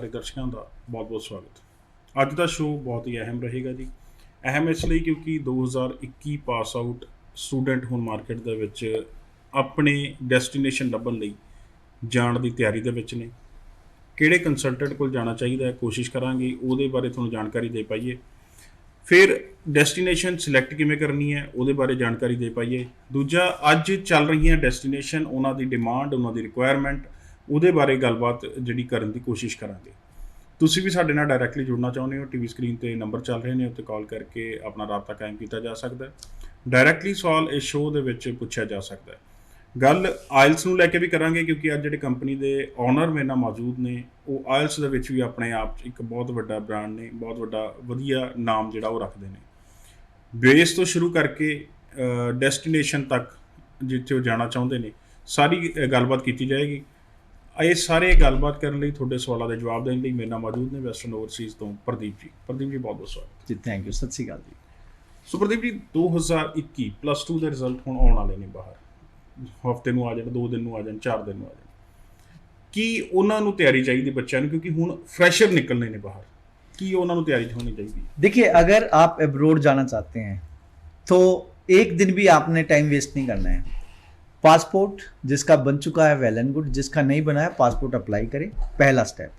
ਸਾਰੇ ਦਰਸ਼ਕਾਂ ਦਾ ਬਹੁਤ-ਬਹੁਤ ਸਵਾਗਤ। ਅੱਜ ਦਾ ਸ਼ੋਅ ਬਹੁਤ ਹੀ ਅਹਿਮ ਰਹੇਗਾ ਜੀ। ਅਹਿਮ ਇਸ ਲਈ ਕਿਉਂਕਿ 2021 ਪਾਸ ਆਊਟ ਸਟੂਡੈਂਟ ਹੁਣ ਮਾਰਕੀਟ ਦੇ ਵਿੱਚ ਆਪਣੇ ਡੈਸਟੀਨੇਸ਼ਨ ਲੱਭਣ ਲਈ ਜਾਣ ਦੀ ਤਿਆਰੀ ਦੇ ਵਿੱਚ ਨੇ। ਕਿਹੜੇ ਕੰਸਲਟੈਂਟ ਕੋਲ ਜਾਣਾ ਚਾਹੀਦਾ ਹੈ, ਕੋਸ਼ਿਸ਼ ਕਰਾਂਗੇ ਉਹਦੇ ਬਾਰੇ ਤੁਹਾਨੂੰ ਜਾਣਕਾਰੀ ਦੇ ਪਾਈਏ। ਫਿਰ ਡੈਸਟੀਨੇਸ਼ਨ ਸਿਲੈਕਟ ਕਿਵੇਂ ਕਰਨੀ ਹੈ ਉਹਦੇ ਬਾਰੇ ਜਾਣਕਾਰੀ ਦੇ ਪਾਈਏ। ਦੂਜਾ, ਅੱਜ ਚੱਲ ਰਹੀਆਂ ਡੈਸਟੀਨੇਸ਼ਨ, ਉਹਨਾਂ ਦੀ ਡਿਮਾਂਡ, ਉਹਨਾਂ ਦੀ ਰਿਕੁਆਇਰਮੈਂਟ, ਉਹਦੇ ਬਾਰੇ ਗੱਲਬਾਤ ਜਿਹੜੀ ਕਰਨ ਦੀ ਕੋਸ਼ਿਸ਼ ਕਰਾਂਗੇ। ਤੁਸੀਂ ਵੀ ਸਾਡੇ ਨਾਲ ਡਾਇਰੈਕਟਲੀ ਜੁੜਨਾ ਚਾਹੁੰਦੇ ਹੋ, ਟੀਵੀ ਸਕਰੀਨ ਤੇ ਨੰਬਰ ਚੱਲ ਰਹੇ ਨੇ, ਉੱਤੇ ਕਾਲ ਕਰਕੇ ਆਪਣਾ ਰਾਬਤਾ ਕਾਇਮ ਕੀਤਾ ਜਾ ਸਕਦਾ ਹੈ। ਡਾਇਰੈਕਟਲੀ ਸਵਾਲ ਇਸ ਸ਼ੋਅ ਦੇ ਵਿੱਚ ਪੁੱਛਿਆ ਜਾ ਸਕਦਾ ਹੈ। ਗੱਲ ਆਇਲਸ ਨੂੰ ਲੈ ਕੇ ਵੀ ਕਰਾਂਗੇ ਕਿਉਂਕਿ ਅੱਜ ਜਿਹੜੇ ਕੰਪਨੀ ਦੇ ਓਨਰ ਮੇਰੇ ਨਾਲ ਮੌਜੂਦ ਨੇ ਉਹ ਆਇਲਸ ਦੇ ਵਿੱਚ ਵੀ ਆਪਣੇ ਆਪ 'ਚ ਇੱਕ ਬਹੁਤ ਵੱਡਾ ਬ੍ਰਾਂਡ ਨੇ, ਬਹੁਤ ਵੱਡਾ ਵਧੀਆ ਨਾਮ ਜਿਹੜਾ ਉਹ ਰੱਖਦੇ ਨੇ। ਬੇਸ ਤੋਂ ਸ਼ੁਰੂ ਕਰਕੇ ਡੈਸਟੀਨੇਸ਼ਨ ਤੱਕ ਜਿੱਥੇ ਉਹ ਜਾਣਾ ਚਾਹੁੰਦੇ ਨੇ, ਸਾਰੀ ਗੱਲਬਾਤ ਕੀਤੀ ਜਾਏਗੀ। ਇਹ ਸਾਰੇ ਗੱਲਬਾਤ ਕਰਨ ਲਈ, ਤੁਹਾਡੇ ਸਵਾਲਾਂ ਦੇ ਜਵਾਬ ਦੇਣ ਲਈ ਮੇਰੇ ਨਾਲ ਮੌਜੂਦ ਨੇ ਵੈਸਟਰਨ ਓਵਰਸੀਜ਼ ਤੋਂ ਪ੍ਰਦੀਪ ਜੀ। ਪ੍ਰਦੀਪ ਜੀ, ਬਹੁਤ ਬਹੁਤ ਸਵਾਗਤ ਜੀ। ਥੈਂਕ ਯੂ, ਸਤਿ ਸ਼੍ਰੀ ਅਕਾਲ ਜੀ। ਸੋ ਪ੍ਰਦੀਪ ਜੀ, 2021 +2 ਦੇ ਰਿਜ਼ਲਟ ਹੁਣ ਆਉਣ ਵਾਲੇ ਨੇ ਬਾਹਰ। ਹਫ਼ਤੇ ਨੂੰ ਆ ਜਾਣ, 2 ਦਿਨ ਨੂੰ ਆ ਜਾਣ, 4 ਦਿਨ ਨੂੰ ਆ ਜਾਣ। ਕੀ ਉਹਨਾਂ ਨੂੰ ਤਿਆਰੀ ਚਾਹੀਦੀ ਬੱਚਿਆਂ ਨੂੰ, ਕਿਉਂਕਿ ਹੁਣ फ्रेशर निकलने ने बाहर, की उन्होंने तैयारी होनी चाहिए? देखिए, अगर आप एब्रोड जाना चाहते हैं तो एक दिन भी आपने टाइम वेस्ट नहीं करना है। पासपोर्ट जिसका बन चुका है वेल एंड गुड, जिसका नहीं बना है पासपोर्ट अप्लाई करें, पहला स्टेप।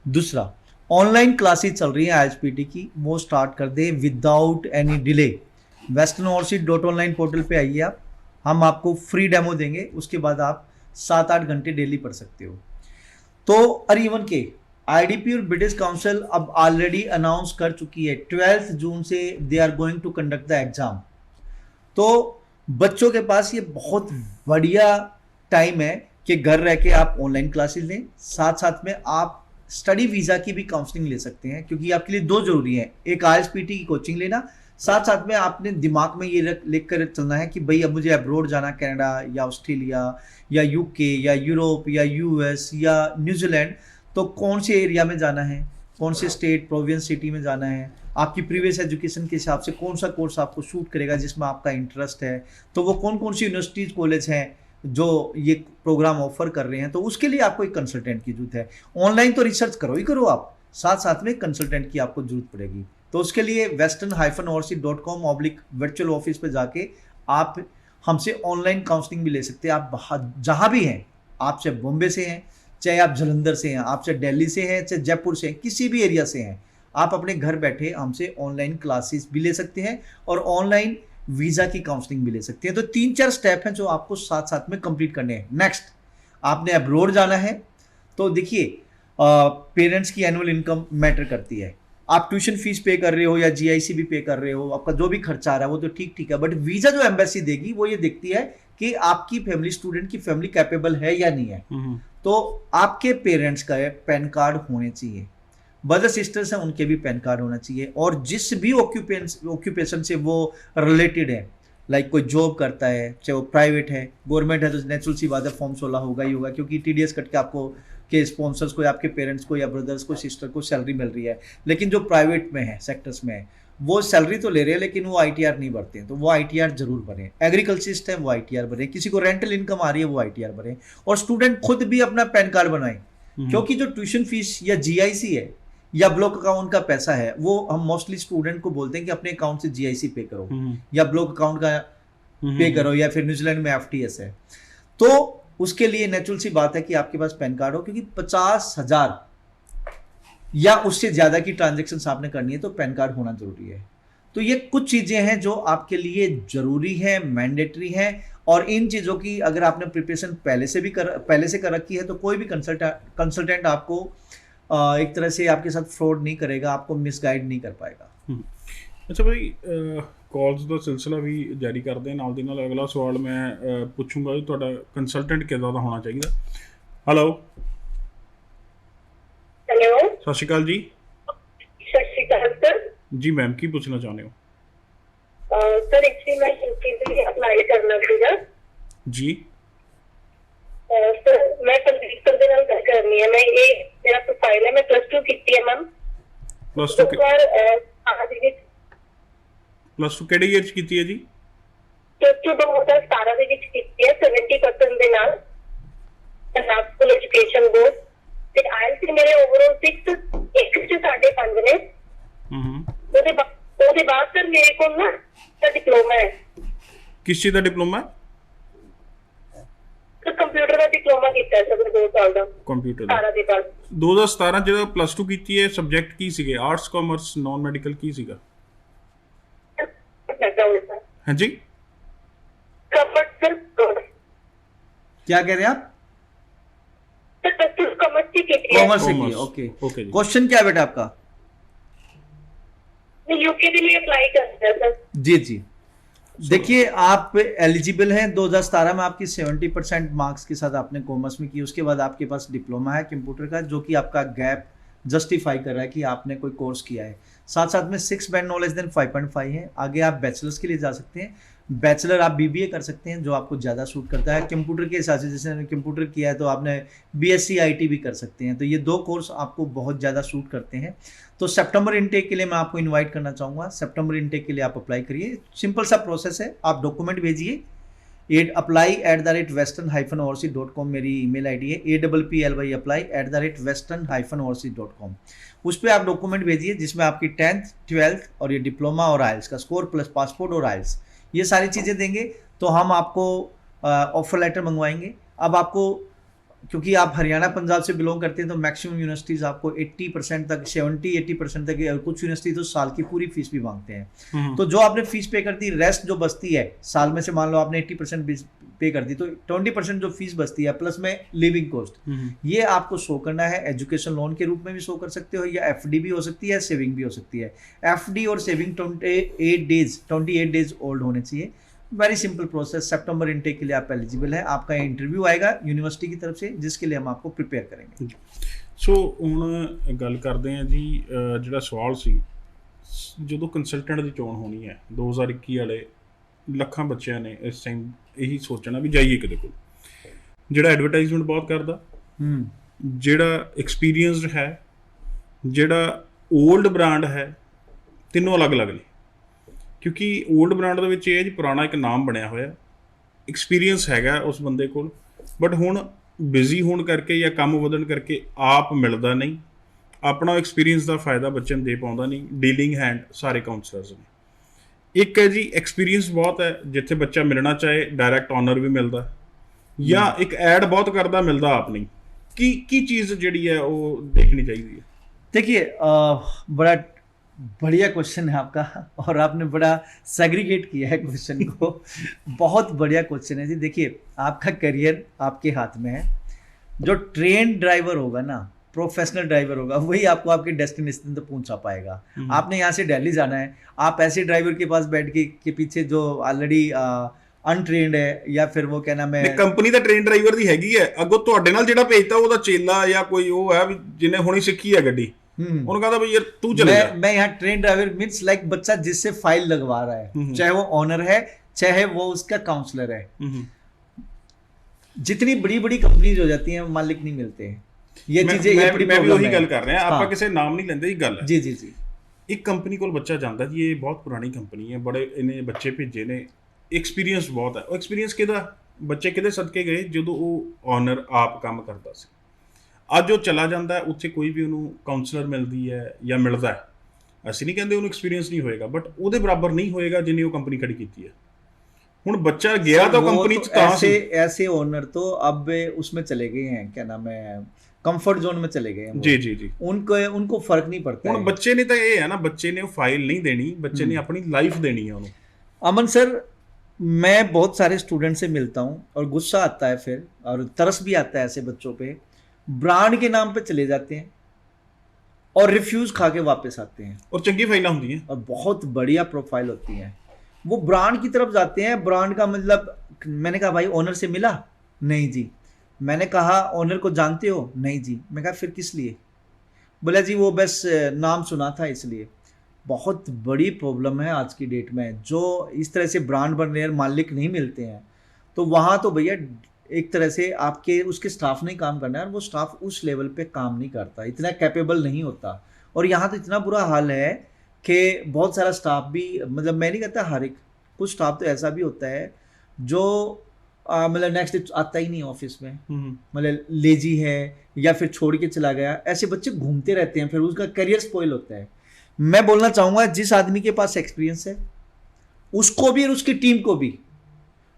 दूसरा, ऑनलाइन क्लासेस चल रही हैं ISPT की, वो स्टार्ट कर दें without any delay. Western overseas .online portal पे आइए आप, हम आपको फ्री डेमो देंगे, उसके बाद आप 7-8 घंटे डेली पढ़ सकते हो। तो और इवन के IDP और ब्रिटिश काउंसिल अब ऑलरेडी अनाउंस कर चुकी है 12 जून से they are going to conduct the exam. तो बच्चों के पास ये बहुत बढ़िया टाइम है कि घर रह के आप ऑनलाइन क्लासेस लें, साथ साथ में आप स्टडी वीज़ा की भी काउंसलिंग ले सकते हैं, क्योंकि आपके लिए 2 जरूरी है। एक ISPT की कोचिंग लेना, साथ साथ में आपने दिमाग में ये लिख कर चलना है कि भाई अब मुझे अब्रोड जाना, कनाडा या ऑस्ट्रेलिया या UK या यूरोप या US या न्यूजीलैंड, तो कौन से एरिया में जाना है, कौन से स्टेट प्रोविंस सिटी में जाना है, आपकी प्रीवियस एजुकेशन के हिसाब से कौन सा कोर्स आपको शूट करेगा जिसमें आपका इंटरेस्ट है, तो वो कौन कौन सी यूनिवर्सिटीज़ कॉलेज हैं जो ये प्रोग्राम ऑफर कर रहे हैं, तो उसके लिए आपको एक कंसल्टेंट की जरूरत है। ऑनलाइन तो रिसर्च करो ही करो आप, साथ साथ में कंसल्टेंट की आपको जरूरत पड़ेगी। तो उसके लिए western-overseas.com/virtual ऑफिस पे जाके आप हमसे ऑनलाइन काउंसलिंग भी ले सकते हैं। आप जहाँ भी हैं, आप चाहे बॉम्बे से हैं, चाहे आप जलंधर से हैं, आप चाहे दिल्ली से हैं, चाहे जयपुर से हैं, किसी भी एरिया से हैं, आप अपने घर बैठे हमसे ऑनलाइन क्लासेस भी ले सकते हैं और ऑनलाइन वीज़ा की काउंसलिंग भी ले सकते हैं। तो 3-4 स्टेप हैं जो आपको साथ साथ में कंप्लीट करने हैं। नेक्स्ट, आपने अब्रोड जाना है तो देखिए, पेरेंट्स की एनुअल इनकम मैटर करती है। आप ट्यूशन फीस पे कर रहे हो या GIC भी पे कर रहे हो, आपका जो भी खर्चा आ रहा है वो तो ठीक है, बट वीज़ा जो एम्बेसी देगी वो ये देखती है कि आपकी फैमिली, स्टूडेंट की फैमिली कैपेबल है या नहीं है। तो आपके पेरेंट्स का पैन कार्ड होने चाहिए, ब्रदर सिस्टर्स हैं उनके भी पैन कार्ड होना चाहिए, और जिस भी ऑक्यूपेशन से वो रिलेटेड है, लाइक कोई जॉब करता है, चाहे वो प्राइवेट है, गवर्नमेंट है तो नेचुरल सी बात है फॉर्म 16 होगा ही होगा, क्योंकि TDS कट के आपको के स्पॉन्सर्स को या आपके पेरेंट्स को या ब्रदर्स को, सिस्टर को सैलरी मिल रही है। लेकिन जो प्राइवेट में है, सेक्टर्स में है, वो सैलरी तो ले रहे हैं लेकिन वो ITR नहीं भरते हैं, तो वो ITR जरूर भरें। एग्रीकल्चरिस्ट है वो ITR भरें, किसी को रेंटल इनकम आ रही है वो ITR भरें, और स्टूडेंट खुद भी अपना पैन कार्ड बनाएं, क्योंकि जो ट्यूशन फीस या GIC है या ब्लॉक अकाउंट का पैसा है, वो हम मोस्टली स्टूडेंट को बोलते हैं कि अपने अकाउंट से GIC पे करो या ब्लॉक अकाउंट का पे करो, या फिर न्यूजीलैंड में FTS है। तो उसके लिए नेचुरल सी बात है कि आपके पास पैन कार्ड हो, क्योंकि 50,000 या उससे ज्यादा की ट्रांजेक्शन आपने करनी है तो पैन कार्ड होना जरूरी है। तो ये कुछ चीजें हैं जो आपके लिए जरूरी है, मैंडेटरी है, और इन चीजों की अगर आपने प्रिपरेशन पहले से कर रखी है तो कोई भी कंसल्टेंट आपको एक तरह से आपके साथ फ्रॉड नहीं करेगा, आपको मिसगाइड नहीं कर पाएगा। अच्छा भाई, कॉल्स का सिलसिला भी जारी करते हैं, नाल दी नाल अगला सवाल मैं पूछूंगा जी, तुहाडा कंसल्टेंट किदां दा होना चाहिए? हेलो हेलो, सत श्री अकाल जी। सत श्री अकाल सर जी मैम, की पूछना चाहते हो? सर एक्चुअली मैं यूके के लिए अप्लाई करना सीगा जी। सर मैं कंप्लीट कर देना करनी है। मैं ये मेरा प्रोफाइल है, मैं +2 ਕੀਤੀ ਹੈ ਮੈਮ। +2 ਪਰ +2 ਕਿਹੜੇ ਈਅਰ ਚ ਕੀਤੀ ਹੈ ਜੀ? +2 2017 ਦੇ ਵਿੱਚ ਕੀਤੀ ਹੈ 70% ਦੇ ਨਾਲ ਪੰਜਾਬ ਸਕੂਲ ਐਜੂਕੇਸ਼ਨ ਬੋਰਡ। ਤੇ ਆਇਲਸ ਮੇਰੇ ਓਵਰਆਲ 6 ਇੱਕ ਚ 5.5 ਨੇ। ਉਹਦੇ ਬਾਅਦ ਸਰ ਮੇਰੇ ਕੋਲ ਨਾ ਡਿਪਲੋਮਾ ਹੈ। ਕਿਸ ਚੀਜ਼ ਦਾ ਡਿਪਲੋਮਾ ਹੈ? ਸਰ ਕੰਪਿਊਟਰ ਦਾ ਡਿਪਲੋਮਾ ਕੀਤਾ ਹੈ ਸਰ 2 ਸਾਲ ਦਾ ਕੰਪਿਊਟਰ ਦਾ 17 ਦੇ ਬਾਅਦ। 2017 ਜਦੋਂ ਪਲੱਸ 2 ਕੀਤੀ ਹੈ, ਸਬਜੈਕਟ ਕੀ ਸੀਗੇ? ਆਰਟਸ, ਕਾਮਰਸ, ਨਾਨ ਮੈਡੀਕਲ ਕੀ ਸੀਗਾ? ਹਾਂਜੀ कॉमर्स सर क्या कह रहे हैं आप? कॉमर्स की की थी। कॉमर्स से की, Commerce, ओके। okay जी। क्वेश्चन क्या है बेटा आपका? यूके के लिए अप्लाई कर रहा है सर। जी जी, देखिए आप एलिजिबल हैं। 2017 में आपकी 70% मार्क्स के साथ आपने कॉमर्स में की, उसके बाद आपके पास डिप्लोमा है कंप्यूटर का, जो कि आपका गैप जस्टिफाई कर रहा है कि आपने कोई कोर्स किया है। साथ साथ में 6 बैंड नॉलेज देन 5.5 है। आगे आप बैचलर्स के लिए जा सकते हैं, बैचलर आप बीबीए कर सकते हैं जो आपको ज़्यादा सूट करता है। कंप्यूटर के हिसाब से जैसे कंप्यूटर किया है तो आपने बीएससी आईटी भी कर सकते हैं, तो ये 2 कोर्स आपको बहुत ज़्यादा सूट करते हैं। तो सितंबर इनटेक के लिए मैं आपको इनवाइट करना चाहूँगा। सितंबर इनटेक के लिए आप अप्लाई करिए, सिंपल सा प्रोसेस है। आप डॉक्यूमेंट भेजिए, apply@western-overseas.com मेरी ईमेल आईडी है, apply@western-overseas.com। उस पर आप डॉक्यूमेंट भेजिए जिसमें आपकी 10th 12th और ये डिप्लोमा और आइल्स का स्कोर प्लस पासपोर्ट और आइल्स, ये सारी चीज़ें देंगे तो हम आपको ऑफर लेटर मंगवाएंगे। अब आपको, क्योंकि आप हरियाणा पंजाब से बिलोंग करते हैं, तो मैक्सिमम यूनिवर्सिटीज़ आपको 80% तक, 70-80% तक, कुछ यूनिवर्सिटी तो साल की पूरी फीस भी मांगते हैं। तो जो आपने फीस पे कर दी, रेस्ट जो बचती है साल में से, मान लो आपने 80% पे कर दी, तो 20% जो फीस बचती है प्लस में लिविंग कॉस्ट, ये आपको शो करना है। एजुकेशन लोन के रूप में भी शो कर सकते हो, या एफडी भी हो सकती है, सेविंग भी हो सकती है। एफडी और सेविंग 28 डेज ओल्ड होने चाहिए। Very simple process. सितंबर इनटेक के लिए आप एलिजिबल है। आपका इंटरव्यू आएगा यूनिवर्सिटी की तरफ से, जिसके लिए हम आपको प्रिपेयर करेंगे। ਸੋ ਹੁਣ ਗੱਲ ਕਰਦੇ ਹਾਂ ਜੀ, ਜਿਹੜਾ ਸਵਾਲ ਸੀ, ਜਦੋਂ ਕੰਸਲਟੈਂਟ ਦੀ ਚੋਣ ਹੋਣੀ ਹੈ 2021 ਵਾਲੇ ਲੱਖਾਂ ਬੱਚਿਆਂ ਨੇ ਇਸ ਟਾਈਮ ਇਹੀ ਸੋਚਣਾ ਵੀ ਜਾਈਏ ਕਿਹਦੇ ਕੋਲ, ਜਿਹੜਾ ਐਡਵਰਟਾਈਜ਼ਮੈਂਟ ਬਹੁਤ ਕਰਦਾ, ਜਿਹੜਾ ਐਕਸਪੀਰੀਅੰਸਡ ਹੈ, ਜਿਹੜਾ 올ਡ ਬ੍ਰਾਂਡ ਹੈ, ਤਿੰਨੋਂ ਅਲੱਗ-ਅਲੱਗ ਨੇ। ਕਿਉਂਕਿ 올ਡ ਬ੍ਰਾਂਡ ਦੇ ਵਿੱਚ ਇਹ ਹੈ ਜੀ, ਪੁਰਾਣਾ ਇੱਕ ਨਾਮ ਬਣਿਆ ਹੋਇਆ, ਐਕਸਪੀਰੀਅੰਸ ਹੈਗਾ ਉਸ ਬੰਦੇ ਕੋਲ, ਬਟ ਹੁਣ ਬਿਜ਼ੀ ਹੋਣ ਕਰਕੇ ਜਾਂ ਕੰਮ ਵਧਣ ਕਰਕੇ ਆਪ ਮਿਲਦਾ ਨਹੀਂ, ਆਪਣਾ ਐਕਸਪੀਰੀਅੰਸ ਦਾ ਫਾਇਦਾ ਬੱਚੇ ਨੂੰ ਦੇ ਪਾਉਂਦਾ ਨਹੀਂ। ਡੀਲਿੰਗ ਹੈਂਡ ਸਾਰੇ ਕਾਉਂਸਲਰਸ ਨੇ। ਇੱਕ ਹੈ ਜੀ ਐਕਸਪੀਰੀਅੰਸ ਬਹੁਤ ਹੈ, ਜਿੱਥੇ ਬੱਚਾ ਮਿਲਣਾ ਚਾਹੇ ਡਾਇਰੈਕਟ ਔਨਰ ਵੀ ਮਿਲਦਾ, ਜਾਂ ਇੱਕ ਐਡ ਬਹੁਤ ਕਰਦਾ, ਮਿਲਦਾ ਆਪ ਨਹੀਂ। ਕੀ ਚੀਜ਼ ਜਿਹੜੀ ਹੈ ਉਹ ਦੇਖਣੀ ਚਾਹੀਦੀ ਹੈ? देखिए बड़ा बढ़िया क्वेश्चन है आपका, और आपने बड़ा सेग्रीगेट किया है क्वेश्चन को। बहुत बढ़िया क्वेश्चन है जी। देखिए, आपका करियर आपके हाथ में है। जो ट्रेन ड्राइवर होगा ना, प्रोफेशनल ड्राइवर होगा, वही आपको आपके डेस्टिनेशन तक पहुंचा पाएगा। आपने यहाँ से दिल्ली जाना है, आप ऐसे ड्राइवर के पास बैठ के पीछे जो ऑलरेडी अनट्रेन्ड है, या फिर वो क्या नाम है, ਕੰਪਨੀ ਦਾ ਟ੍ਰੇਨ ਡਰਾਈਵਰ ਦੀ ਹੈਗੀ ਹੈ, ਅੱਗੋਂ ਤੁਹਾਡੇ ਨਾਲ ਜਿਹੜਾ ਭੇਜਤਾ ਉਹਦਾ ਚੇਲਾ ਜਾਂ ਕੋਈ ਉਹ ਹੈ ਵੀ ਜਿਹਨੇ ਹੁਣੀ ਸਿੱਖੀ ਹੈ ਗੱਡੀ, ਉਹਨੂੰ ਕਹਿੰਦਾ ਵੀ ਯਾਰ ਤੂੰ ਚਲੇ ਜਾ। मैं यहाँ ट्रेन ड्राइवर मीन्स लाइक बच्चा जिससे फाइल लगवा रहा है, चाहे वो ऑनर है चाहे वो उसका काउंसलर है। जितनी बड़ी बड़ी कंपनीज हो जाती हैं, मालिक नहीं मिलते हैं। ये चीजें, ये बड़ी ਮੈਂ ਵੀ ਉਹੀ प्रॉब्लम ਗੱਲ है। ਕਰ ਰਿਹਾ, ਆਪਾਂ ਕਿਸੇ ਨਾਮ ਨਹੀਂ ਲੈਂਦੇ, ਇਹ ਗੱਲ ਹੈ। जी जी जी। ਇੱਕ ਕੰਪਨੀ ਕੋਲ ਬੱਚਾ ਜਾਂਦਾ ਜੀ, ਇਹ ਬਹੁਤ ਪੁਰਾਣੀ ਕੰਪਨੀ ਹੈ, ਬੜੇ ਇਹਨੇ ਬੱਚੇ ਭੇਜੇ ਨੇ, ਐਕਸਪੀਰੀਅੰਸ ਬਹੁਤ ਹੈ। ਉਹ ਐਕਸਪੀਰੀਅੰਸ ਕਿਹਦਾ, ਬੱਚੇ ਕਿਹਦੇ ਸਦਕੇ ਗਏ, ਜਦੋਂ ਉਹ ਔਨਰ ਆਪ ਕੰਮ ਕਰਦਾ ਸੀ। ਅੱਜ ਉਹ ਚਲਾ ਜਾਂਦਾ, ਉੱਥੇ ਕੋਈ ਵੀ ਉਹਨੂੰ ਕਾਉਂਸਲਰ ਮਿਲਦੀ ਹੈ ਜਾਂ ਮਿਲਦਾ ਹੈ, ਅਸੀਂ ਨਹੀਂ ਕਹਿੰਦੇ ਉਹਨੂੰ ਐਕਸਪੀਰੀਅੰਸ ਨਹੀਂ ਹੋਏਗਾ, ਬਟ ਉਹਦੇ ਬਰਾਬਰ ਨਹੀਂ ਹੋਏਗਾ ਜਿੰਨੀ ਉਹ ਕੰਪਨੀ ਖੜੀ ਕੀਤੀ ਹੈ। ਹੁਣ ਬੱਚਾ ਗਿਆ ਤਾਂ ਕੰਪਨੀ ਚ ਤਾਂ ਸੀ। ऐसे ओनर तो अब उसमें चले गए हैं, क्या नाम है, कंफर्ट जोन में चले गए हैं। जी जी जी। उनको फर्क नहीं पड़ता ਹੁਣ है। ਬੱਚੇ ਨੇ ਤਾਂ ਇਹ ਹੈ ਨਾ, ਬੱਚੇ ਨੇ ਉਹ ਫਾਈਲ ਨਹੀਂ ਦੇਣੀ, ਬੱਚੇ ਨੇ ਆਪਣੀ ਲਾਈਫ ਦੇਣੀ ਹੈ ਉਹਨੂੰ। अमन सर, मैं बहुत सारे स्टूडेंट से मिलता हूँ और गुस्सा आता है फिर, और तरस भी आता है ऐसे बच्चों पे। ब्रांड के नाम पे चले जाते हैं और रिफ्यूज खा के वापस आते हैं, ਔਰ ਚੰਗੀ ਫਾਈਲਾਂ ਹੁੰਦੀਆਂ। और बहुत बढ़िया प्रोफाइल होती है। वो ब्रांड की तरफ जाते हैं। ब्रांड का मतलब, मैंने कहा भाई ओनर से मिला? नहीं जी। मैंने कहा ओनर को जानते हो? नहीं जी। मैं कहा फिर किस लिए? बोला जी वो बस नाम सुना था इसलिए। बहुत बड़ी प्रॉब्लम है आज की डेट में। जो इस तरह से ब्रांड बन रहे हैं, मालिक नहीं मिलते हैं, तो वहाँ तो भैया एक तरह से आपके उसके स्टाफ ने काम करना है, और वो स्टाफ उस लेवल पे काम नहीं करता, इतना कैपेबल नहीं होता। और यहाँ तो इतना बुरा हाल है कि बहुत सारा स्टाफ भी, मतलब मैं नहीं कहता हर एक, कुछ स्टाफ तो ऐसा भी होता है जो मतलब नेक्स्ट डे आता ही नहीं ऑफिस में, मतलब लेजी है या फिर छोड़ के चला गया, ऐसे बच्चे घूमते रहते हैं, फिर उसका करियर स्पॉइल होता है। मैं बोलना चाहूंगा जिस आदमी के पास एक्सपीरियंस है उसको भी और उसकी टीम को भी,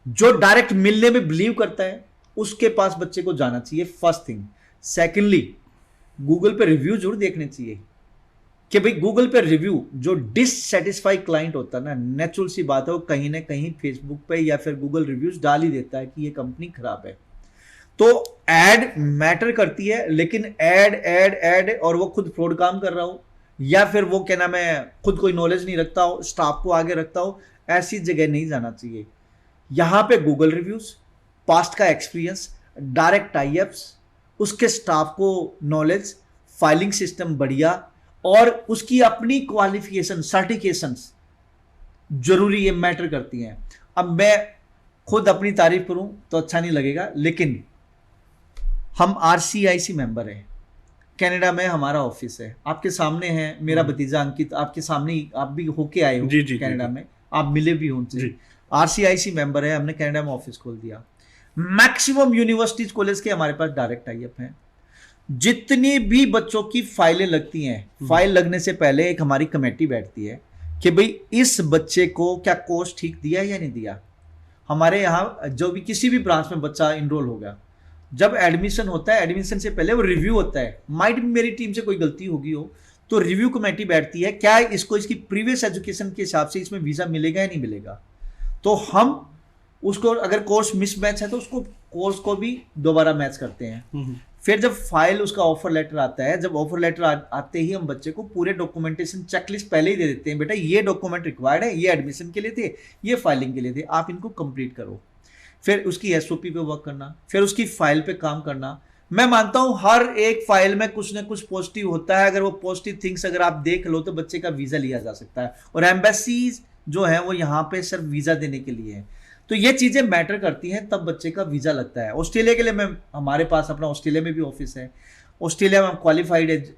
जो डायरेक्ट मिलने में बिलीव करता है, उसके पास बच्चे को जाना चाहिए, फर्स्ट थिंग। सेकेंडली, गूगल पे रिव्यू जरूर देखने चाहिए कि भाई गूगल पे रिव्यू जो डिससेटिस्फाई क्लाइंट होता है ना, नेचुरल सी बात है, वो कहीं ना कहीं फेसबुक पे या फिर गूगल रिव्यूज डाल ही देता है कि ये कंपनी खराब है। तो एड मैटर करती है, लेकिन एड और वो खुद फ्रॉड काम कर रहा हो या फिर वो क्या नाम है खुद कोई नॉलेज नहीं रखता हो, स्टाफ को आगे रखता हो, ऐसी जगह नहीं जाना चाहिए। यहां पे गूगल रिव्यूज, पास्ट का एक्सपीरियंस, डायरेक्ट टाइप्स, उसके स्टाफ को नॉलेज, फाइलिंग सिस्टम बढ़िया, और उसकी अपनी क्वालिफिकेशन, सर्टिफिकेशंस जरूरी, ये मैटर करती हैं। अब मैं खुद अपनी तारीफ करूं तो अच्छा नहीं लगेगा, लेकिन हम RCIC मेंबर हैं, कनाडा में हमारा ऑफिस है, आपके सामने है मेरा भतीजा अंकित, आपके सामने ही, आप भी होके आए हो कनाडा में, आप मिले भी हो उनसे। RCIC मेंबर है, हमने कनाडा में ऑफिस खोल दिया। मैक्सिमम यूनिवर्सिटीज कॉलेज के हमारे पास डायरेक्ट टाइप हैं। जितनी भी बच्चों की फाइलें लगती हैं, फाइल लगने से पहले एक हमारी कमेटी बैठती है कि भाई इस बच्चे को क्या कोर्स ठीक दिया या नहीं दिया। हमारे यहाँ जो भी किसी भी ब्रांच में बच्चा इनरोल होगा, जब एडमिशन होता है, एडमिशन से पहले वो रिव्यू होता है, माइट मेरी टीम से कोई गलती होगी हो तो रिव्यू कमेटी बैठती है, क्या इसको इसकी प्रीवियस एजुकेशन के हिसाब से इसमें वीजा मिलेगा या नहीं मिलेगा। तो हम उसको, अगर कोर्स मिसमैच है तो उसको कोर्स को भी दोबारा मैच करते हैं। फिर जब फाइल उसका ऑफर लेटर आता है, जब ऑफर लेटर आते ही हम बच्चे को पूरे डॉक्यूमेंटेशन चेकलिस्ट पहले ही दे देते हैं, बेटा ये डॉक्यूमेंट रिक्वायर्ड है, ये एडमिशन के लिए थे, ये फाइलिंग के लिए थे, आप इनको कंप्लीट करो। फिर उसकी SOP पे वर्क करना, फिर उसकी फाइल पे काम करना। मैं मानता हूं हर एक फाइल में कुछ ना कुछ पॉजिटिव होता है, अगर वो पॉजिटिव थिंग्स अगर आप देख लो तो बच्चे का वीजा लिया जा सकता है। और एम्बेसीज जो है वो यहाँ पे सिर्फ वीजा देने के लिए है, तो ये चीजें मैटर करती हैं, तब बच्चे का वीजा लगता है। ऑस्ट्रेलिया के लिए मैं, हमारे पास अपना ऑस्ट्रेलिया में भी ऑफिस है, ऑस्ट्रेलिया में हम क्वालिफाइड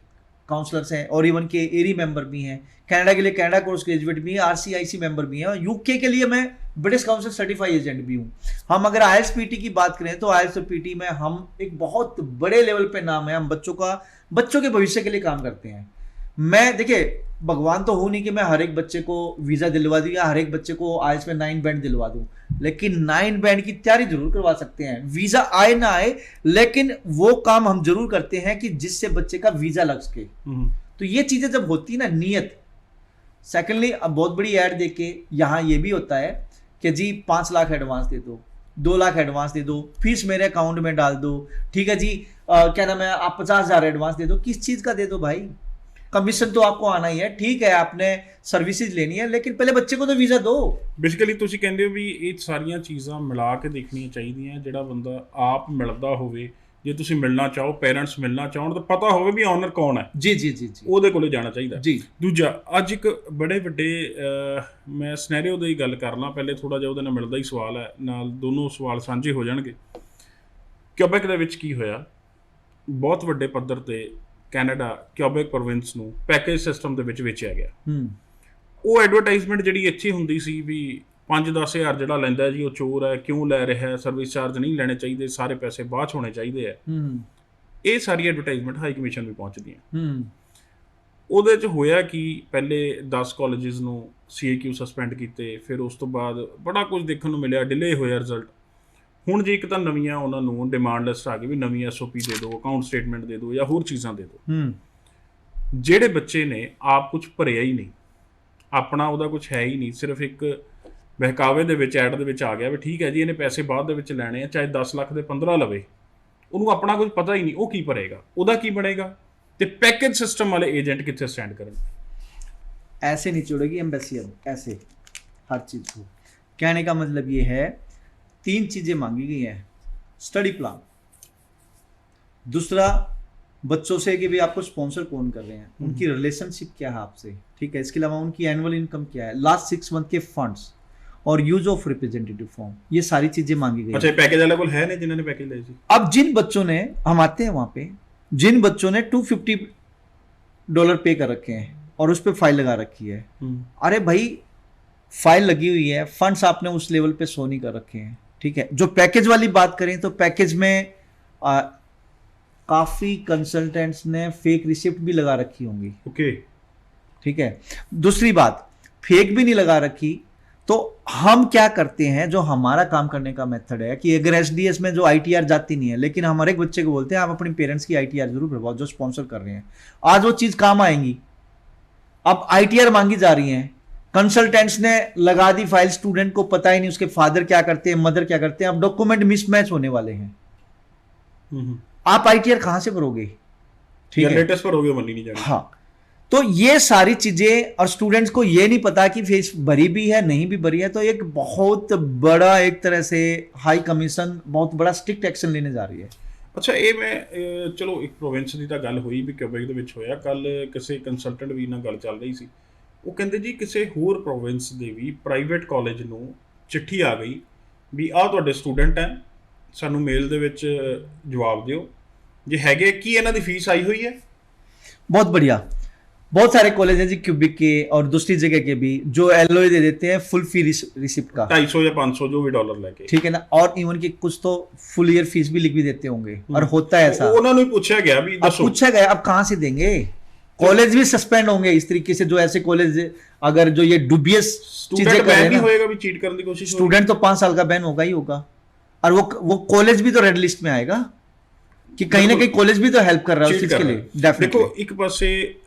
काउंसलर्स हैं और इवन के एरी मेंबर भी हैं। कनाडा के लिए कनाडा कोर्स ग्रेजुएट भी है, RCIC मेंबर भी है, और यूके के लिए मैं ब्रिटिश काउंसिल सर्टिफाइड एजेंट भी हूँ। हम अगर IELTS PT की बात करें तो IELTS और PT में हम एक बहुत बड़े लेवल पे नाम है, हम बच्चों के भविष्य के लिए काम करते हैं। मैं देखिए भगवान तो हूं नहीं कि मैं हर एक बच्चे को वीजा दिलवा दूं या हर एक बच्चे को IELTS में 9 बैंड दिलवा दूं, लेकिन 9 बैंड की तैयारी जरूर करवा सकते हैं। वीजा आए ना आए, लेकिन वो काम हम जरूर करते हैं कि जिससे बच्चे का वीजा लग सके। तो ये चीजें जब होती है ना, नियत। सेकेंडली, अब बहुत बड़ी ऐड देके यहाँ ये भी होता है कि जी 5 लाख एडवांस दे दो, 2 लाख एडवांस दे दो, फीस मेरे अकाउंट में डाल दो, ठीक है जी, क्या नाम है, आप 50,000 एडवांस दे दो। किस चीज का दे दो भाई, कमीशन तो आपको आना ही है, ठीक है आपने सर्विसेज लेनी है, लेकिन पहले बच्चे को तो वीजा दो। ਬੇਸਿਕਲੀ ਤੁਸੀਂ ਕਹਿੰਦੇ ਹੋ ਵੀ ਇਹ ਸਾਰੀਆਂ ਚੀਜ਼ਾਂ ਮਿਲਾ ਕੇ ਦੇਖਣੀਆਂ ਚਾਹੀਦੀਆਂ, ਜਿਹੜਾ ਬੰਦਾ ਆਪ ਮਿਲਦਾ ਹੋਵੇ, ਜੇ ਤੁਸੀਂ ਮਿਲਣਾ ਚਾਹੋ, ਪੇਰੈਂਟਸ ਮਿਲਣਾ ਚਾਹਣ ਤਾਂ ਪਤਾ ਹੋਵੇ ਵੀ ਓਨਰ ਕੌਣ ਹੈ, ਜੀ ਜੀ ਜੀ ਜੀ, ਉਹਦੇ ਕੋਲੇ ਜਾਣਾ ਚਾਹੀਦਾ ਜੀ। ਦੂਜਾ, ਅੱਜ ਇੱਕ ਬੜੇ ਵੱਡੇ ਮੈਂ ਸਿਨੈਰੀਓ ਦੀ ਗੱਲ ਕਰਨਾ, ਪਹਿਲੇ ਥੋੜਾ ਜਿਹਾ ਉਹਦੇ ਨਾਲ ਮਿਲਦਾ ਹੀ ਸਵਾਲ ਹੈ, ਨਾਲ ਦੋਨੋਂ ਸਵਾਲ ਸਾਂਝੇ ਹੋ ਜਾਣਗੇ। ਕਿਊਬੈਕ ਦੇ ਵਿੱਚ ਕੀ ਹੋਇਆ, ਬਹੁਤ ਵੱਡੇ ਪੱਧਰ ਤੇ ਕੈਨੇਡਾ ਕਿਊਬੈਕ ਪ੍ਰੋਵਿੰਸ ਨੂੰ ਪੈਕੇਜ ਸਿਸਟਮ ਦੇ ਵਿੱਚ ਵੇਚਿਆ ਗਿਆ। ਉਹ ਐਡਵਰਟਾਈਜ਼ਮੈਂਟ ਜਿਹੜੀ ਇੱਥੇ ਹੁੰਦੀ ਸੀ ਵੀ 5-10 ਹਜ਼ਾਰ ਜਿਹੜਾ ਲੈਂਦਾ ਜੀ ਉਹ ਚੋਰ ਹੈ, ਕਿਉਂ ਲੈ ਰਿਹਾ, ਸਰਵਿਸ ਚਾਰਜ ਨਹੀਂ ਲੈਣੇ ਚਾਹੀਦੇ, ਸਾਰੇ ਪੈਸੇ ਬਾਅਦ 'ਚ ਹੋਣੇ ਚਾਹੀਦੇ ਹੈ, ਇਹ ਸਾਰੀ ਐਡਵਰਟਾਈਜ਼ਮੈਂਟ ਹਾਈ ਕਮਿਸ਼ਨ ਵੀ ਪਹੁੰਚਦੀਆਂ। ਉਹਦੇ 'ਚ ਹੋਇਆ ਕਿ ਪਹਿਲੇ 10 ਕਾਲਜਿਸ ਨੂੰ CAQ ਸਸਪੈਂਡ ਕੀਤੇ, ਫਿਰ ਉਸ ਤੋਂ ਬਾਅਦ ਬੜਾ ਕੁਝ ਦੇਖਣ ਨੂੰ ਮਿਲਿਆ, ਡਿਲੇ ਹੋਇਆ ਰਿਜ਼ਲਟ। ਹੁਣ ਜੇ ਇੱਕ ਤਾਂ ਨਵੀਆਂ ਉਹਨਾਂ ਨੂੰ ਡਿਮਾਂਡ ਲਿਸਟ ਆ ਗਈ ਵੀ ਨਵੀਂ SOP ਦੇ ਦਿਓ, ਅਕਾਊਂਟ ਸਟੇਟਮੈਂਟ ਦੇ ਦਿਓ ਜਾਂ ਹੋਰ ਚੀਜ਼ਾਂ ਦੇ ਦਿਓ। ਜਿਹੜੇ ਬੱਚੇ ਨੇ ਆਪ ਕੁਝ ਭਰਿਆ ਹੀ ਨਹੀਂ, ਆਪਣਾ ਉਹਦਾ ਕੁਝ ਹੈ ਹੀ ਨਹੀਂ, ਸਿਰਫ ਇੱਕ ਬਹਿਕਾਵੇ ਦੇ ਵਿੱਚ ਐਡ ਦੇ ਵਿੱਚ ਆ ਗਿਆ ਵੀ ਠੀਕ ਹੈ ਜੀ ਇਹਨੇ ਪੈਸੇ ਬਾਅਦ ਦੇ ਵਿੱਚ ਲੈਣੇ ਆ, ਚਾਹੇ 10 ਲੱਖ ਦੇ 15 ਲਵੇ, ਉਹਨੂੰ ਆਪਣਾ ਕੁਝ ਪਤਾ ਹੀ ਨਹੀਂ, ਉਹ ਕੀ ਭਰੇਗਾ, ਉਹਦਾ ਕੀ ਬਣੇਗਾ। ਤੇ पैकेज सिस्टम वाले एजेंट कितने स्टैंड करें, ऐसे नहीं छोड़ेगी एम्बेसी। अब ऐसे हर चीज़ को कहने का मतलब ये है, 3 चीज़ें मांगी गई हैं, स्टडी प्लान, दूसरा बच्चों से कि भाई आपको स्पॉन्सर कौन कर रहे हैं, उनकी रिलेशनशिप क्या है आपसे, ठीक है, इसके अलावा उनकी एनुअल इनकम क्या है, लास्ट 6 मंथ के फंड्स और यूज ऑफ रिप्रेजेंटेटिव फॉर्म, ये सारी चीज़ें मांगी गई। अच्छा, पैकेज वाले को है नहीं जिन्होंने पैकेज ले सी। अब जिन बच्चों ने, हम आते हैं वहाँ पे, जिन बच्चों ने $250 पे कर रखे हैं और उस पर फाइल लगा रखी है, अरे भाई फाइल लगी हुई है, फंड्स आपने उस लेवल पे शो नहीं कर रखे हैं, ठीक है। जो पैकेज वाली बात करें तो पैकेज में काफी कंसल्टेंट्स ने फेक रिसिप्ट भी लगा रखी होंगी। ओके, ठीक है। दूसरी बात, फेक भी नहीं लगा रखी तो हम क्या करते हैं, जो हमारा काम करने का मेथड है कि अगर एसडीएस में जो आईटीआर जाती नहीं है, लेकिन हम हर एक बच्चे को बोलते हैं आप अपने पेरेंट्स की आईटीआर जरूर भरवाओ जो स्पॉन्सर कर रहे हैं, आज वो चीज काम आएंगी। अब आईटीआर मांगी जा रही है, कंसल्टेंट्स ने लगा दी फाइल, स्टूडेंट को पता ही नहीं उसके फादर क्या करते हैं, मदर क्या करते हैं, अब डॉक्यूमेंट मिसमैच होने वाले हैं। आप आईटीआर कहां से भरोगे? ठीक है, लेटेस्ट पर हो गया, मनी नहीं जाएगा। हाँ, तो ये सारी चीजें, और स्टूडेंट्स को ये नहीं पता कि फीस भरी भी है नहीं भी भरी है, तो एक बहुत बड़ा एक तरह से हाई कमीशन बहुत बड़ा स्ट्रिक्ट एक्शन लेने जा रही है। ਅੱਛਾ, ਇਹ ਮੈਂ ਚਲੋ ਇੱਕ ਪ੍ਰੋਵਿੰਸ ਦੀ ਤਾਂ ਗੱਲ ਹੋਈ ਵੀ ਕਿਊਬੈਕ ਦੇ ਵਿੱਚ ਹੋਇਆ। ਕੱਲ ਕਿਸੇ ਕੰਸਲਟੈਂਟ ਵੀ ਨਾਲ ਗੱਲ ਚੱਲ ਰਹੀ ਸੀ, ਉਹ ਕਹਿੰਦੇ ਜੀ ਕਿਸੇ ਹੋਰ ਪ੍ਰੋਵਿੰਸ ਦੇ ਵੀ ਪ੍ਰਾਈਵੇਟ ਕਾਲਜ ਨੂੰ ਚਿੱਠੀ ਆ ਗਈ ਵੀ ਆਹ ਤੁਹਾਡੇ ਸਟੂਡੈਂਟ ਹੈ, ਸਾਨੂੰ ਮੇਲ ਦੇ ਵਿੱਚ ਜਵਾਬ ਦਿਓ ਜੇ ਹੈਗੇ, ਕੀ ਇਹਨਾਂ ਦੀ ਫੀਸ ਆਈ ਹੋਈ ਹੈ। बहुत बढ़िया, बहुत सारे कॉलेज हैं जी क्यूबिक के और दूसरी जगह के भी जो एलओए दे देते हैं फुल फी रिसिप्ट का, 250 या 500 जो भी डॉलर लेके, ठीक है ना, और इवन की कुछ तो फुल ईयर फीस भी लिख भी देते होंगे, और होता है ऐसा। ਉਹਨਾਂ ਨੂੰ ਹੀ ਪੁੱਛਿਆ ਗਿਆ ਵੀ अब ਦੱਸੋ, पूछा गया अब कहां से देंगे, कॉलेज भी सस्पेंड होंगे इस तरीके से, जो ऐसे कॉलेज अगर जो ये डुबियस चीजें स्टूडेंट कर रहे बैन हैं नहीं ना, होएगा भी चीट करने की कोशिश होगी। स्टूडेंट तो 5 साल का बैन होगा ही होगा, और वो कॉलेज भी तो रेड लिस्ट में आएगा कि कहीं ना कहीं कॉलेज भी तो हेल्प कर रहा है उस चीज के लिए। देखो डेफिनेटली ਇੱਕ ਪਾਸੇ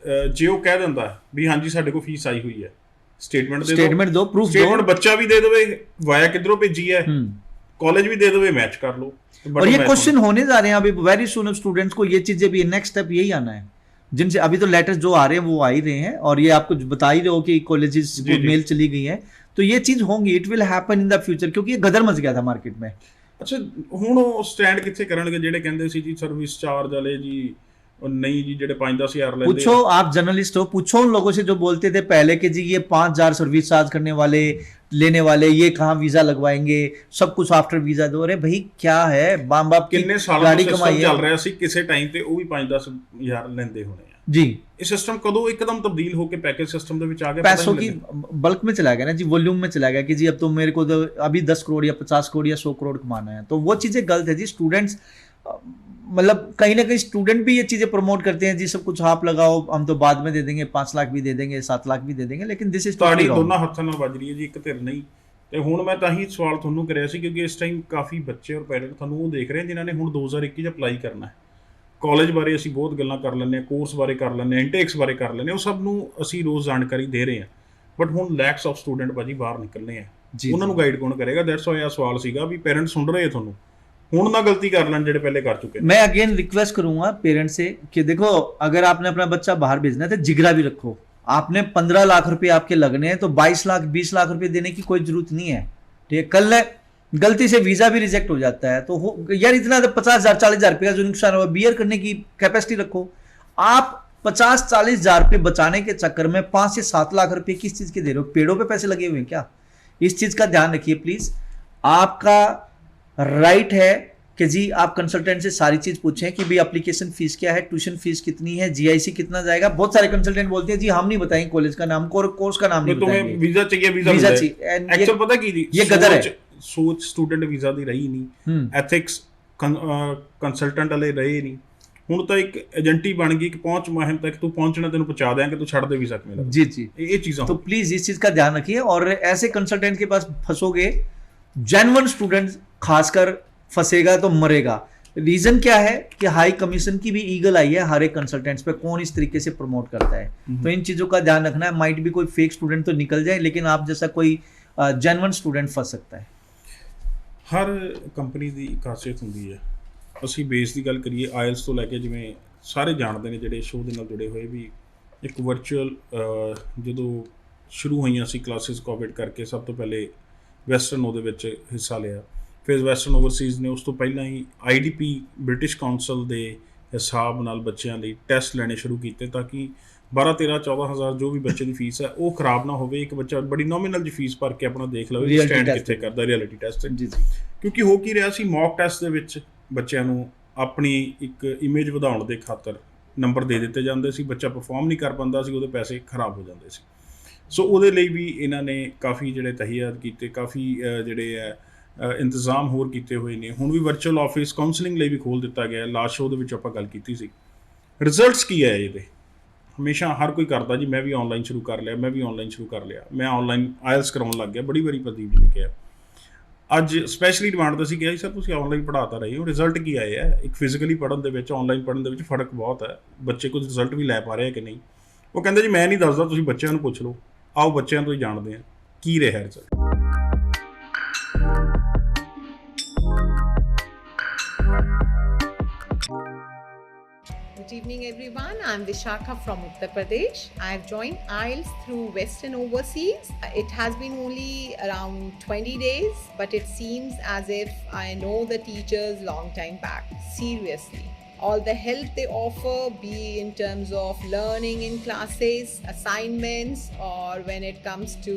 ਜੇ ਉਹ ਕਹਿ ਦਿੰਦਾ ਵੀ ਹਾਂਜੀ ਸਾਡੇ ਕੋਲ ਫੀਸ ਆਈ ਹੋਈ ਹੈ, ਸਟੇਟਮੈਂਟ ਦੇ स्टेटमेंट दो, प्रूफ दो। ਸਟੇਟਮੈਂਟ ਬੱਚਾ ਵੀ ਦੇ ਦੇਵੇ ਵਾਇਆ ਕਿਧਰੋਂ ਭੇਜੀ ਹੈ, कॉलेज भी दे देवे, मैच कर लो। और ये क्वेश्चन होने जा रहे हैं अभी वेरी सून अब स्टूडेंट्स को, ये चीजें भी नेक्स्ट स्टेप यही आना है, जिनसे अभी तो लेटर्स जो आ रहे हैं वो आ ही रहे हैं, और ये आपको बता ही रहे हो कि कॉलेजेस को मेल चली गई है, तो ये चीज होंगी, it will happen in the future, क्योंकि ये गदर मच गया था मार्केट में। ਅੱਛਾ, ਹੁਣ ਉਹ ਸਟੈਂਡ ਕਿੱਥੇ ਕਰਨਗੇ ਜਿਹੜੇ ਕਹਿੰਦੇ ਸੀ ਜੀ ਸਰਵਿਸ ਚਾਰਜ ਵਾਲੇ ਜੀ, और नहीं जी जेडे 5-10 हज़ार लेते। पूछो, आप जर्नलिस्ट हो, पूछो उन लोगों से जो बोलते थे पहले कि जी ये 5,000 सर्विस चार्ज करने वाले लेने वाले, ये कहाँ वीजा लगवाएंगे, सब कुछ आफ्टर वीजा दो। अरे भाई क्या है, बाप बाप की कितने साल गाड़ी कमाई चल रहा सी, किसी टाइम पे वो भी 5-10 हज़ार लेंदे होने जी। ये सिस्टम कदों एकदम तब्दील होके पैकेज सिस्टम ਦੇ ਵਿੱਚ ਆ ਗਿਆ, पैसों की बल्क में चला गया ना जी, वॉल्यूम में चला गया कि जी अब तो मेरे को तो अभी 10 करोड़ या 50 करोड़ या 100 करोड़ कमाना है, तो वो चीजें गलत है जी। स्टूडेंट्स मतलब कहीं ना कहीं स्टूडेंट भी ये चीजें प्रमोट करते हैं जी, सब कुछ आप लगाओ, हम तो बाद में दे देंगे, 5 लाख भी दे देंगे, 7 लाख भी दे देंगे, लेकिन दिस इज ਤੁਹਾਡੀ ਦੋਨਾਂ ਹੱਥਾਂ ਨਾਲ ਵੱਜ ਰਹੀ ਹੈ ਜੀ, ਇੱਕ ਧਿਰ ਨਹੀਂ। ਤੇ ਹੁਣ ਮੈਂ ਤਾਂ ਹੀ ਸਵਾਲ ਤੁਹਾਨੂੰ ਕਰਿਆ ਸੀ ਕਿਉਂਕਿ ਇਸ ਟਾਈਮ ਕਾਫੀ ਬੱਚੇ ਔਰ ਪੈਰੈਂਟ ਤੁਹਾਨੂੰ ਉਹ ਦੇਖ ਰਹੇ ਹਨ ਜਿਨ੍ਹਾਂ ਨੇ ਹੁਣ 2021 ਚ ਅਪਲਾਈ ਕਰਨਾ ਹੈ। ਕਾਲਜ ਬਾਰੇ ਅਸੀਂ ਬਹੁਤ ਗੱਲਾਂ ਕਰ ਲੈਂਦੇ ਹਾਂ, ਕੋਰਸ ਬਾਰੇ ਕਰ ਲੈਂਦੇ ਹਾਂ, ਇਨਟੇਕਸ ਬਾਰੇ ਕਰ ਲੈਂਦੇ ਹਾਂ, ਉਹ ਸਭ ਨੂੰ ਅਸੀਂ ਰੋਜ਼ ਜਾਣਕਾਰੀ ਦੇ ਰਹੇ ਹਾਂ, ਬਟ ਹੁਣ ਲੈਕਸ ਆਫ ਸਟੂਡੈਂਟ ਭਾਜੀ ਬਾਹਰ ਨਿਕਲਣੇ ਆ, ਉਹਨਾਂ ਨੂੰ ਗਾਈਡ ਕੌਣ ਕਰੇਗਾ? ਦੈਟਸ ਵਾਈ ਆ ਸਵਾਲ ਸੀਗਾ ਵੀ ਪੈਰੈਂਟ ਸੁਣ ਰਹੇ ਤੁਹਾਨੂੰ, ਹੁਣ ਨਾ गलती कर लें ਜਿਹੜੇ पहले कर चुके हैं। मैं अगेन रिक्वेस्ट करूंगा पेरेंट्स से कि देखो, अगर आपने अपना बच्चा बाहर भेजना है तो जिगरा भी रखो। आपने 15 लाख रुपए आपके लगने हैं तो 22 लाख 20 लाख रुपए देने की कोई जरूरत नहीं है, ठीक है। कल गलती से वीजा भी रिजेक्ट हो जाता है तो यार इतना 50,000 40,000 रुपये का जो नुकसान हुआ, बियर करने की कैपेसिटी रखो। आप 50-40,000 रुपये बचाने के चक्कर में 5 से 7 लाख रुपए किस चीज के दे रहे हो? पेड़ों पे पैसे लगे हुए हैं क्या? इस चीज का ध्यान रखिए प्लीज। आपका राइट है कि जी आप कंसल्टेंट से सारी चीज पूछें कि भाई एप्लीकेशन फीस क्या है, ट्यूशन फीस कितनी है, जीआईसी कितना जाएगा। बहुत सारे कंसल्टेंट बोलते हैं जी हम नहीं बताएंगे कॉलेज का नाम, कोर्स का नाम नहीं तुम्हें बताएंगे, वीजा चाहिए, वीजा चाहिए। एक्चुअल पता की जी, ये गदर है। सोच स्टूडेंट वीजा ਦੀ ਰਹੀ ਨਹੀਂ, ਐਥਿਕਸ ਕੰਸਲਟੈਂਟ ਵਾਲੇ ਰਹੇ ਨਹੀਂ, ਹੁਣ ਤਾਂ ਇੱਕ ਏਜੰਟੀ ਬਣ ਗਈ ਕਿ ਪਹੁੰਚ ਮਾਹਿਮ ਤੱਕ ਤੂੰ ਪਹੁੰਚਣਾ, ਤੈਨੂੰ ਪਹੁੰਚਾ ਦੇਾਂਗੇ, ਤੂੰ ਛੱਡ ਦੇ ਵੀਜ਼ਾ ਮੇਰਾ। जी जी, ये चीज़ें तो प्लीज इस चीज का ध्यान रखिए, और ऐसे कंसल्टेंट के पास फंसोगे, जेन्युइन स्टूडेंट खासकर फंसेगा तो मरेगा। रीजन क्या है कि हाई कमीशन की भी ईगल आई है हर एक कंसल्टेंट्स पे, कौन इस तरीके से प्रमोट करता है, तो इन चीजों का ध्यान रखना है। माइट भी कोई फेक स्टूडेंट तो निकल जाए, लेकिन आप जैसा कोई जेन्युइन स्टूडेंट फंस सकता है। ਹਰ ਕੰਪਨੀ ਦੀ ਇੱਕ ਖਾਸੀਅਤ ਹੁੰਦੀ ਹੈ। ਅਸੀਂ ਬੇਸ ਦੀ ਗੱਲ ਕਰੀਏ, ਆਇਲਸ ਤੋਂ ਲੈ ਕੇ ਜਿਵੇਂ ਸਾਰੇ ਜਾਣਦੇ ਨੇ ਜਿਹੜੇ ਸ਼ੋਅ ਦੇ ਨਾਲ ਜੁੜੇ ਹੋਏ ਵੀ, ਇੱਕ ਵਰਚੁਅਲ ਜਦੋਂ ਸ਼ੁਰੂ ਹੋਈਆਂ ਸੀ ਕਲਾਸਿਸ ਕੋਵਿਡ ਕਰਕੇ, ਸਭ ਤੋਂ ਪਹਿਲੇ ਵੈਸਟਰਨ ਉਹਦੇ ਵਿੱਚ ਹਿੱਸਾ ਲਿਆ, ਫਿਰ ਵੈਸਟਰਨ ਓਵਰਸੀਜ਼ ਨੇ ਉਸ ਤੋਂ ਪਹਿਲਾਂ ਹੀ IDP ਬ੍ਰਿਟਿਸ਼ ਕਾਉਂਸਲ ਦੇ ਹਿਸਾਬ ਨਾਲ ਬੱਚਿਆਂ ਲਈ ਟੈਸਟ ਲੈਣੇ ਸ਼ੁਰੂ ਕੀਤੇ ਤਾਂ ਕਿ 12-13-14 ਹਜ਼ਾਰ ਜੋ ਵੀ ਬੱਚੇ ਦੀ ਫੀਸ ਹੈ ਉਹ ਖਰਾਬ ਨਾ ਹੋਵੇ। ਇੱਕ ਬੱਚਾ ਬੜੀ ਨੋਮੀਨਲ ਜੀ ਫੀਸ ਭਰ ਕੇ ਆਪਣਾ ਦੇਖ ਲਵੇ ਸਟੈਂਡ ਕਿੱਥੇ ਕਰਦਾ, ਰਿਐਲਿਟੀ ਟੈਸਟ। ਜੀ ਜੀ, ਕਿਉਂਕਿ ਹੋ ਕੀ ਰਿਹਾ ਸੀ, ਮੌਕ ਟੈਸਟ ਦੇ ਵਿੱਚ ਬੱਚਿਆਂ ਨੂੰ ਆਪਣੀ ਇੱਕ ਇਮੇਜ ਵਧਾਉਣ ਦੇ ਖਾਤਰ ਨੰਬਰ ਦੇ ਦਿੱਤੇ ਜਾਂਦੇ ਸੀ, ਬੱਚਾ ਪਰਫਾਰਮ ਨਹੀਂ ਕਰ ਪਾਉਂਦਾ ਸੀ, ਉਹਦੇ ਪੈਸੇ ਖਰਾਬ ਹੋ ਜਾਂਦੇ ਸੀ। ਸੋ ਉਹਦੇ ਲਈ ਵੀ ਇਹਨਾਂ ਨੇ ਕਾਫੀ ਜਿਹੜੇ ਤਹਿਯਾਤ ਕੀਤੇ, ਕਾਫੀ ਜਿਹੜੇ ਹੈ ਇੰਤਜ਼ਾਮ ਹੋਰ ਕੀਤੇ ਹੋਏ ਨੇ। ਹੁਣ ਵੀ ਵਰਚੁਅਲ ਆਫਿਸ ਕਾਉਂਸਲਿੰਗ ਲਈ ਵੀ ਖੋਲ੍ਹ ਦਿੱਤਾ ਗਿਆ। ਲਾਸਟ ਸ਼ੋਅ ਦੇ ਵਿੱਚ ਆਪਾਂ ਗੱਲ ਕੀਤੀ ਸੀ। ਰਿਜ਼ਲਟਸ ਕੀ ਹੈ ਇਹਦੇ? ਹਮੇਸ਼ਾ ਹਰ ਕੋਈ ਕਰਦਾ ਜੀ, ਮੈਂ ਵੀ ਔਨਲਾਈਨ ਸ਼ੁਰੂ ਕਰ ਲਿਆ, ਮੈਂ ਵੀ ਔਨਲਾਈਨ ਸ਼ੁਰੂ ਕਰ ਲਿਆ, ਮੈਂ ਔਨਲਾਈਨ ਆਇਲਸ ਕਰਾਉਣ ਲੱਗ ਗਿਆ। ਬੜੀ ਵਾਰੀ ਪ੍ਰਦੀਪ ਜੀ ਨੇ ਕਿਹਾ। ਅੱਜ ਸਪੈਸ਼ਲੀ ਡਿਮਾਂਡ ਤਾਂ ਅਸੀਂ ਕਿਹਾ ਜੀ ਸਰ ਤੁਸੀਂ ਔਨਲਾਈਨ ਪੜ੍ਹਾ ਰਹੇ ਹੋ, ਰਿਜ਼ਲਟ ਕੀ ਆਏ ਹੈ? ਇੱਕ ਫਿਜ਼ੀਕਲੀ ਪੜ੍ਹਨ ਦੇ ਵਿੱਚ ਔਨਲਾਈਨ ਪੜ੍ਹਨ ਦੇ ਵਿੱਚ ਫ਼ਰਕ ਬਹੁਤ ਹੈ। ਬੱਚੇ ਕੁਝ ਰਿਜ਼ਲਟ ਵੀ ਲੈ ਪਾ ਰਹੇ ਹੈ ਕਿ ਨਹੀਂ? ਉਹ ਕਹਿੰਦੇ ਜੀ ਮੈਂ ਨਹੀਂ ਦੱਸਦਾ, ਤੁਸੀਂ ਬੱਚਿਆਂ ਨੂੰ ਪੁੱਛ ਲਓ। ਆਓ ਬੱਚਿਆਂ ਤੋਂ ਹੀ ਜਾਣਦੇ ਹਾਂ ਕੀ ਰਿਹਾ result. Good evening, everyone. I'm Vishakha from Uttar Pradesh. I've joined IELTS through Western Overseas. It has been only around 20 days, but it seems as if I know the teachers long time back. Seriously. All the help they offer, be in terms of learning in classes, assignments, or when it comes to,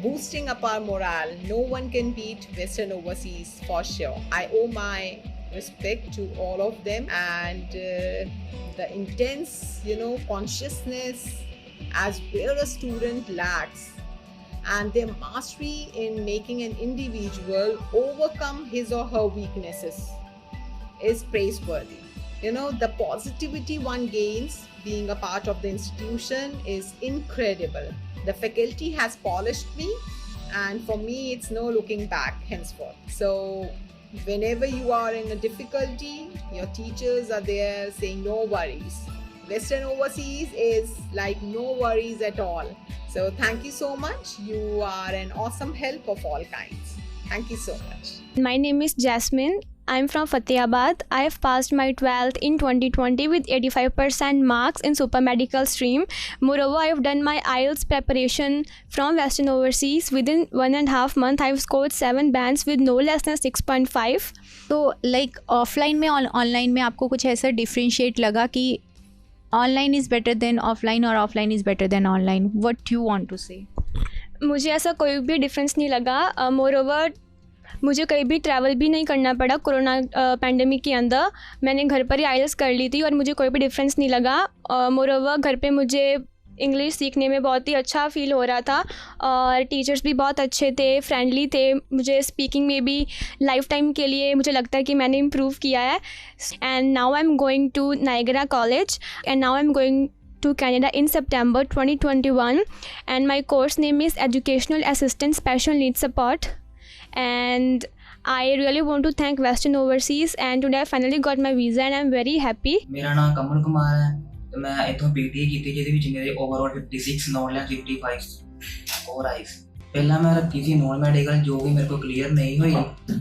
boosting up our morale, no one can beat Western Overseas for sure. I owe my respect to all of them, and the intense consciousness as where a student lacks, and their mastery in making an individual overcome his or her weaknesses is praiseworthy. The positivity one gains being a part of the institution is incredible. The faculty has polished me, and for me it's no looking back henceforth. So whenever you are in a difficulty, your teachers are there saying no worries. Western Overseas is like no worries at all. So thank you so much. You are an awesome help of all kinds. Thank you so much. My name is Jasmine. I'm from Fatehabad. I have passed my 12th in 2020 with 85% marks in super medical stream. Moreover, I have done my IELTS preparation from Western Overseas. Within 1.5 months, I have scored 7 bands with no less than 6.5. तो like offline में और online में आपको कुछ ऐसा differentiate लगा कि online is better than offline और offline is better than online? What you want to say? मुझे ऐसा कोई भी डिफरेंस नहीं लगा। मोरओवर मुझे कहीं भी ट्रैवल भी नहीं करना पड़ा। कोरोना पैंडेमिक के अंदर मैंने घर पर ही आइल्स कर ली थी और मुझे कोई भी डिफरेंस नहीं लगा। मोरओवर घर पे मुझे इंग्लिश सीखने में बहुत ही अच्छा फ़ील हो रहा था और टीचर्स भी बहुत अच्छे थे, फ्रेंडली थे। मुझे स्पीकिंग में भी लाइफ टाइम के लिए मुझे लगता है कि मैंने इम्प्रूव किया है। And now I am going to Niagara college and now I am going to Canada in September 2021, and my course name is Educational Assistant Special Needs Support, and I really want to thank Western Overseas, and today I finally got my visa and I'm very happy. मेरा नाम कमल कुमार है ਤੇ ਮੈਂ ਇੱਥੋਂ BTE ਕੀਤੀ ਜਿਹਦੇ ਵਿੱਚ ਮੇਰੇ ਓਵਰਆਲ 56 ਨੋਨ ਲੈਂਸ 55 ਸਕੋਰ ਆਈ ਸੀ। ਪਹਿਲਾਂ ਮੈਂ ਰੱਖੀ ਸੀ ਨੋਨ ਮੈਡੀਕਲ ਜੋ ਵੀ ਮੇਰੇ ਕੋਲ ਕਲੀਅਰ ਨਹੀਂ ਹੋਈ।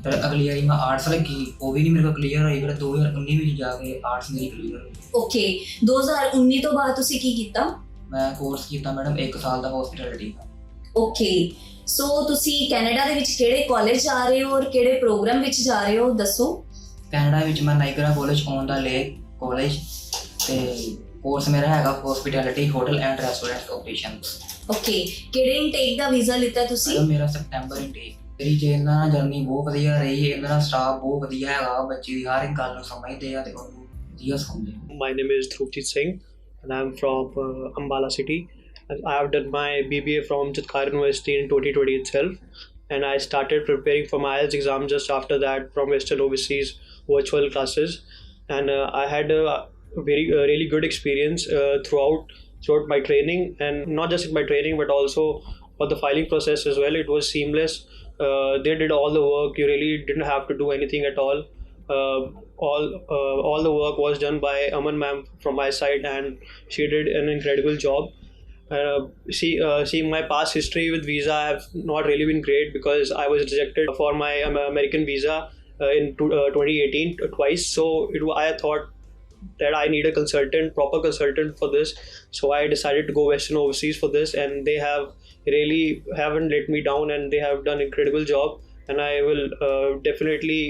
ਫਿਰ ਅਗਲੀ ਵਾਰੀ ਮੈਂ ਆਰਟਸ ਰੱਖੀ, ਉਹ ਵੀ ਨਹੀਂ ਮੇਰੇ ਕੋਲ ਕਲੀਅਰ ਹੋਈ। ਫਿਰ 2019 ਵਿੱਚ ਜਾ ਕੇ ਆਰਟਸ ਮੇਰੀ ਕਲੀਅਰ ਹੋਈ। ਓਕੇ, 2019 ਤੋਂ ਬਾਅਦ ਤੁਸੀਂ ਕੀ ਕੀਤਾ? ਮੈਂ ਕੋਰਸ ਕੀਤਾ ਮੈਡਮ 1 ਸਾਲ ਦਾ ਹੌਸਪਿਟੈਲਿਟੀ ਦਾ। ਓਕੇ, ਸੋ ਤੁਸੀਂ ਕੈਨੇਡਾ ਦੇ ਵਿੱਚ ਕਿਹੜੇ ਕਾਲਜ ਜਾ ਰਹੇ ਹੋ ਔਰ ਕਿਹੜੇ ਪ੍ਰੋਗਰਾਮ ਵਿੱਚ ਜਾ ਰਹੇ ਹੋ ਦੱਸੋ? ਕੈਨੇਡਾ ਵਿੱਚ ਮੈਂ Niagara college on the lake college ਤੇ ਕੋਰਸ ਮੇਰਾ ਹੈਗਾ hospitality hotel and restaurant operations. Okay, ਕਿਹੜੇ ਇਨਟੇਕ ਦਾ ਵੀਜ਼ਾ ਲਿੱਤਾ ਤੁਸੀਂ? ਮੇਰਾ ਸੈਪਟੈਂਬਰ ਇਨਟੇਕ। ਮੇਰੀ ਜੇ ਇਹਨਾਂ ਨਾਲ ਜਰਨੀ ਬਹੁਤ ਵਧੀਆ ਰਹੀ। ਇਹਨਾਂ ਦਾ ਸਟਾਫ ਬਹੁਤ ਵਧੀਆ ਹੈਗਾ, ਬੱਚੇ ਦੀ ਹਰ ਇੱਕ ਗੱਲ ਨੂੰ ਸਮਝਦੇ ਆ ਤੇ ਉਹਨੂੰ ਵਧੀਆ ਸਮਝਦੇ। My name is Dhruvjit Singh and I'm from Ambala city. I have done my BBA from Chitkara University in 2020 itself, and I started preparing for my IELTS exam just after that from Western Overseas virtual classes, and I had a very really good experience throughout my training, and not just in my training but also for the filing process as well. It was seamless. They did all the work. You really didn't have to do anything at all. All the work was done by Aman ma'am from my side, and she did an incredible job. Seeing my past history with visa, I have not really been great because I was rejected for my American visa in 2018 twice. So I thought that I need a proper consultant for this. So I decided to go Western Overseas for this, and they haven't let me down, and they have done an incredible job. And I will definitely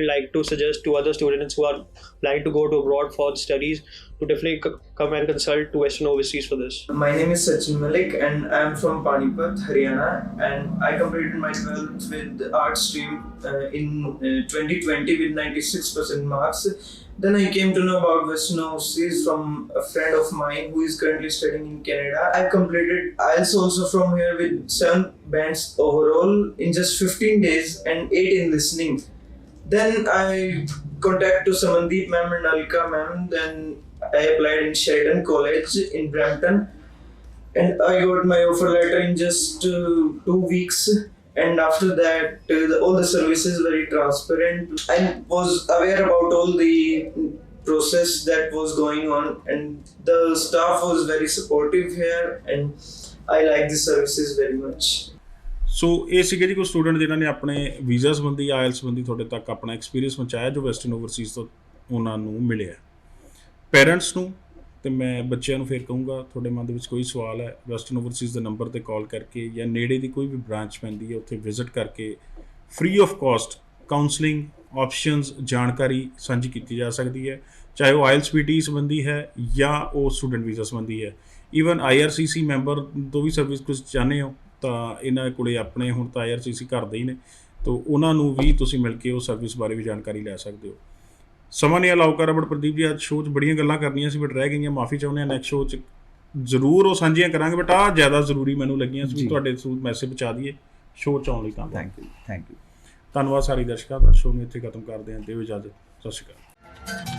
like to suggest to other students who are planning to go to abroad for studies to definitely come and consult to Western Overseas for this. My name is Sachin Malik and I am from Panipat, Haryana, and I completed my 12th with art stream in 2020 with 96% marks, Then I came to know about Western Overseas from a friend of mine who is currently studying in Canada. I completed IELTS also from here with 7 bands overall in just 15 days and 8 in listening. Then I contacted to Samandeep ma'am and Alka ma'am. Then I applied in Sheridan College in Brampton. And I got my offer letter in just 2 weeks. And after that, all the services very transparent. I was aware about all the process that was going on, and the staff was very supportive here, and I like the services very much. ਸੋ ਇਹ ਸੀਗੇ ਜੀ ਕੋਈ student ਜਿਨ੍ਹਾਂ ਨੇ ਆਪਣੇ visa ਸੰਬੰਧੀ IELTS ਸੰਬੰਧੀ ਤੁਹਾਡੇ ਤੱਕ ਆਪਣਾ ਐਕਸਪੀਰੀਅੰਸ ਪਹੁੰਚਾਇਆ ਜੋ ਵੈਸਟਰਨ ਓਵਰਸੀਜ਼ ਤੋਂ ਉਹਨਾਂ ਨੂੰ ਮਿਲਿਆ। ਪੇਰੈਂਟਸ ਨੂੰ ਤੇ ਮੈਂ ਬੱਚਿਆਂ ਨੂੰ ਫਿਰ ਕਹੂੰਗਾ, ਤੁਹਾਡੇ ਮਨ ਦੇ ਵਿੱਚ ਕੋਈ ਸਵਾਲ ਹੈ ਵੈਸਟਰਨ ਓਵਰਸੀਜ਼ ਦੇ ਨੰਬਰ 'ਤੇ ਕਾਲ ਕਰਕੇ ਜਾਂ ਨੇੜੇ ਦੀ ਕੋਈ ਵੀ ਬ੍ਰਾਂਚ ਪੈਂਦੀ ਹੈ ਉੱਥੇ ਵਿਜ਼ਿਟ ਕਰਕੇ free of cost counselling options ਜਾਣਕਾਰੀ ਸਾਂਝੀ ਕੀਤੀ ਜਾ ਸਕਦੀ ਹੈ, ਚਾਹੇ ਉਹ ਆਇਲਸ ਪੀਟੀ ਸੰਬੰਧੀ ਹੈ ਜਾਂ ਉਹ ਸਟੂਡੈਂਟ ਵੀਜ਼ਾ ਸੰਬੰਧੀ ਹੈ। ਈਵਨ IRCC ਮੈਂਬਰ ਤੋਂ ਵੀ ਸਰਵਿਸ ਕੁਝ ਚਾਹੁੰਦੇ ਹੋ ਤਾਂ ਇਹਨਾਂ ਕੋਲੇ ਆਪਣੇ ਹੁਣ ਤਾਂ IRCC ਘਰ ਦੇ ਹੀ ਨੇ, ਤਾਂ ਉਹਨਾਂ ਨੂੰ ਵੀ ਤੁਸੀਂ ਮਿਲ ਕੇ ਉਹ ਸਰਵਿਸ ਬਾਰੇ ਵੀ ਜਾਣਕਾਰੀ ਲੈ ਸਕਦੇ ਹੋ। ਸਮਾਂ ਨਹੀਂ ਅਲਾਓ ਕਰ ਬਟ ਪ੍ਰਦੀਪ ਜੀ ਅੱਜ ਸ਼ੋਅ 'ਚ ਬੜੀਆਂ ਗੱਲਾਂ ਕਰਨੀਆਂ ਸੀ ਬਟ ਰਹਿ ਗਈਆਂ, ਮਾਫੀ ਚਾਹੁੰਦੇ ਹਾਂ। ਨੈਕਸਟ ਸ਼ੋਅ 'ਚ ਜ਼ਰੂਰ ਉਹ ਸਾਂਝੀਆਂ ਕਰਾਂਗੇ ਬਟ ਆਹ ਜ਼ਿਆਦਾ ਜ਼ਰੂਰੀ ਮੈਨੂੰ ਲੱਗੀਆਂ ਸੀ ਤੁਹਾਡੇ ਥਰੂ ਮੈਸੇਜ ਪਹੁੰਚਾ ਦਈਏ। ਸ਼ੋਅ 'ਚ ਆਉਣ ਲਈ ਧੰਨਵਾਦ। ਥੈਂਕ ਯੂ ਧੰਨਵਾਦ ਸਾਰੇ ਦਰਸ਼ਕਾਂ ਦਾ। ਸ਼ੋਅ ਨੂੰ ਇੱਥੇ ਖਤਮ ਕਰਦੇ ਹਾਂ, ਦਿਓ ਇਜਾਜ਼ਤ, ਸਤਿ ਸ਼੍ਰੀ ਅਕਾਲ।